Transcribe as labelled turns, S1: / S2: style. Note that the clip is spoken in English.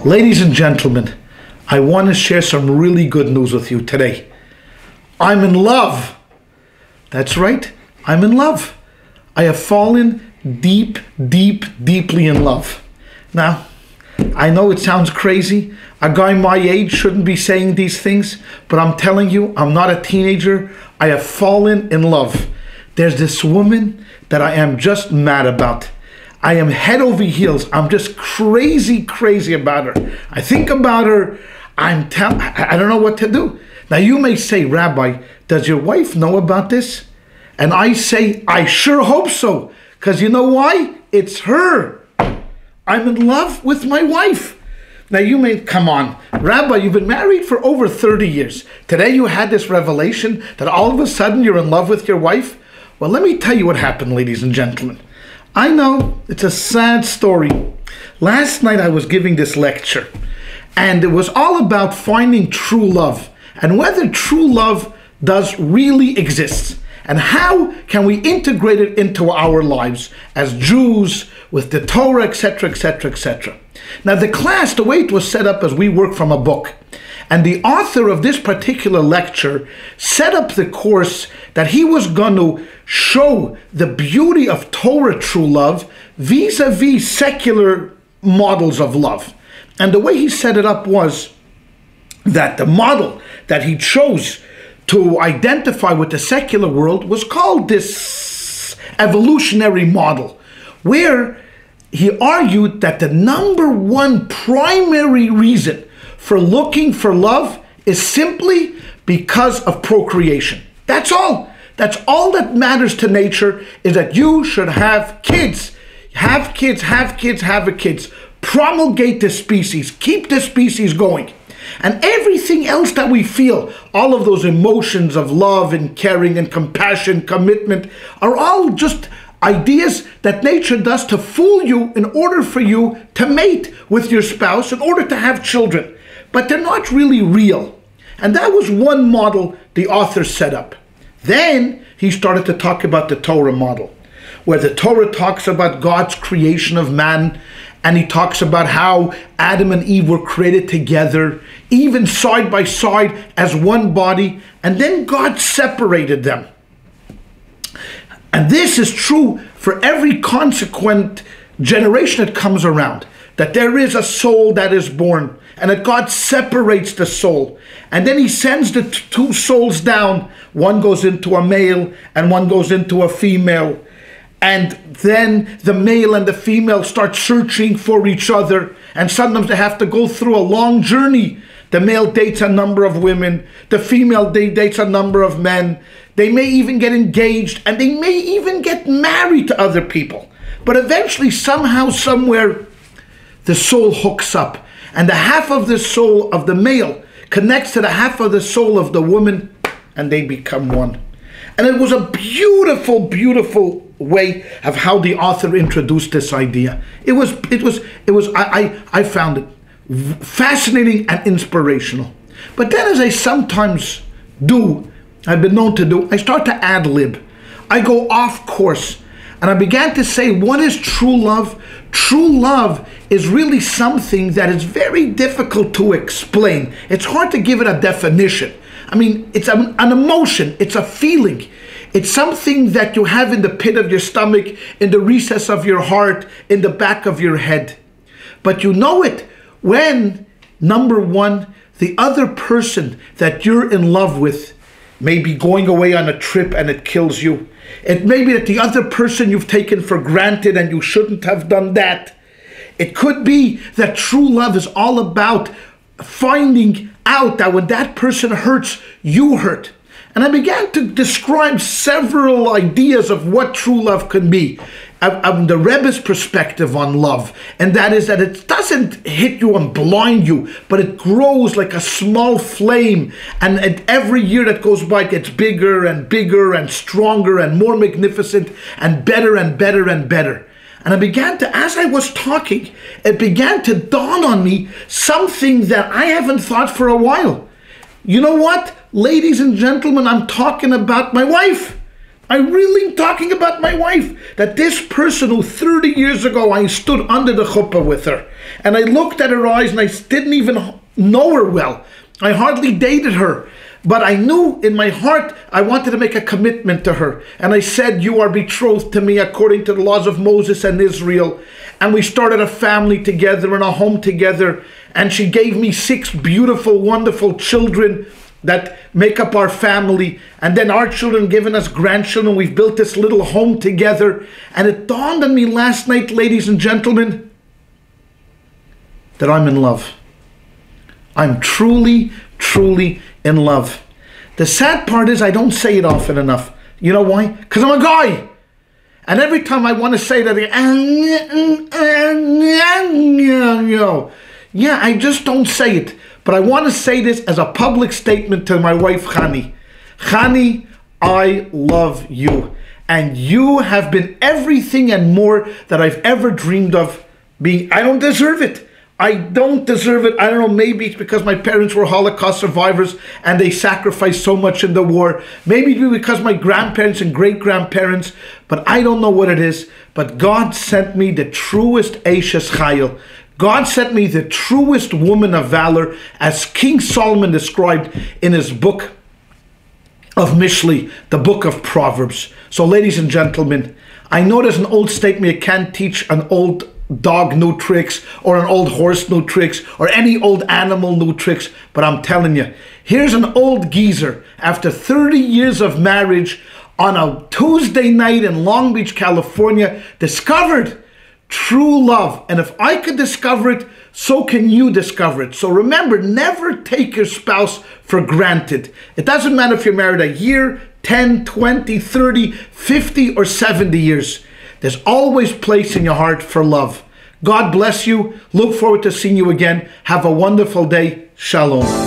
S1: Ladies and gentlemen, I want to share some really good news with you today. I'm in love. That's right, I'm in love. I have fallen deeply in love. Now, I know it sounds crazy. A guy my age shouldn't be saying these things, but I'm telling you, I'm not a teenager. I have fallen in love. There's this woman that I am just mad about. I am head over heels. I'm just crazy about her. I think about her. I don't know what to do. Now you may say, Rabbi, does your wife know about this? And I say, I sure hope so. Because you know why? It's her. I'm in love with my wife. Now you may, come on, Rabbi, you've been married for over 30 years. Today you had this revelation that all of a sudden you're in love with your wife? Well, let me tell you what happened, ladies and gentlemen. I know it's a sad story. Last night I was giving this lecture, and it was all about finding true love and whether true love does really exist and how can we integrate it into our lives as Jews with the Torah, etc. Now the class, the way it was set up is we work from a book. And the author of this particular lecture set up the course that he was going to show the beauty of Torah true love vis-a-vis secular models of love. And the way he set it up was that the model that he chose to identify with the secular world was called this Evolutionary Model, where he argued that the number one primary reason for looking for love is simply because of procreation. That's all. That's all that matters to nature, is that you should have kids. Have kids. Promulgate the species. Keep the species going. And everything else that we feel, all of those emotions of love and caring and compassion, commitment, are all just ideas that nature does to fool you in order for you to mate with your spouse, in order to have children. But they're not really real. And that was one model the author set up. Then he started to talk about the Torah model, where the Torah talks about God's creation of man, and he talks about how Adam and Eve were created together, even side by side as one body, and then God separated them. And this is true for every consequent generation that comes around, that there is a soul that is born, and that God separates the soul. And then he sends the two souls down. One goes into a male and one goes into a female. And then the male and the female start searching for each other. And sometimes they have to go through a long journey. The male dates a number of women. The female dates a number of men. They may even get engaged, and they may even get married to other people. But eventually, somehow, somewhere, the soul hooks up. And the half of the soul of the male connects to the half of the soul of the woman, and they become one. And it was a beautiful way of how the author introduced this idea. I found it fascinating and inspirational. But then, as I sometimes do, I've been known to do, I start to ad-lib. I go off course. And I began to say, what is true love? True love is really something that is very difficult to explain. It's hard to give it a definition. I mean, it's an emotion. It's a feeling. It's something that you have in the pit of your stomach, in the recess of your heart, in the back of your head. But you know it when, number one, the other person that you're in love with may be going away on a trip and it kills you. It may be that the other person you've taken for granted and you shouldn't have done that. It could be that true love is all about finding out that when that person hurts, you hurt. And I began to describe several ideas of what true love can be, the Rebbe's perspective on love. And that is that it doesn't hit you and blind you, but it grows like a small flame. And every year that goes by, it gets bigger and stronger and more magnificent and better. And I began to, as I was talking, it began to dawn on me something that I haven't thought for a while. You know what? Ladies and gentlemen, I'm talking about my wife. I really am talking about my wife. That this person who 30 years ago I stood under the chuppah with her, and I looked at her eyes and I didn't even know her well. I hardly dated her. But I knew in my heart I wanted to make a commitment to her. And I said, you are betrothed to me according to the laws of Moses and Israel. And we started a family together and a home together. And she gave me 6 beautiful, wonderful children that make up our family. And then our children given us grandchildren. We've built this little home together. And it dawned on me last night, ladies and gentlemen, that I'm in love. I'm truly, truly in love. The sad part is I don't say it often enough. You know why? Because I'm a guy. And every time I want to say that, yeah, I just don't say it. But I want to say this as a public statement to my wife, Chani. Chani, I love you. And you have been everything and more that I've ever dreamed of being. I don't deserve it. I don't deserve it. I don't know, maybe it's because my parents were Holocaust survivors and they sacrificed so much in the war. Maybe because my grandparents and great-grandparents, but I don't know what it is. But God sent me the truest Eishes Chayil. God sent me the truest woman of valor, as King Solomon described in his book of Mishli, the book of Proverbs. So ladies and gentlemen, I know there's an old statement, you can't teach an old dog new tricks, or an old horse new tricks, or any old animal new tricks, but I'm telling you, here's an old geezer after 30 years of marriage on a Tuesday night in Long Beach, California, discovered true love. And if I could discover it, so can you discover it. So remember, never take your spouse for granted. It doesn't matter if you're married a year, 10, 20, 30, 50, or 70 years. There's always place in your heart for love. God bless you. Look forward to seeing you again. Have a wonderful day. Shalom.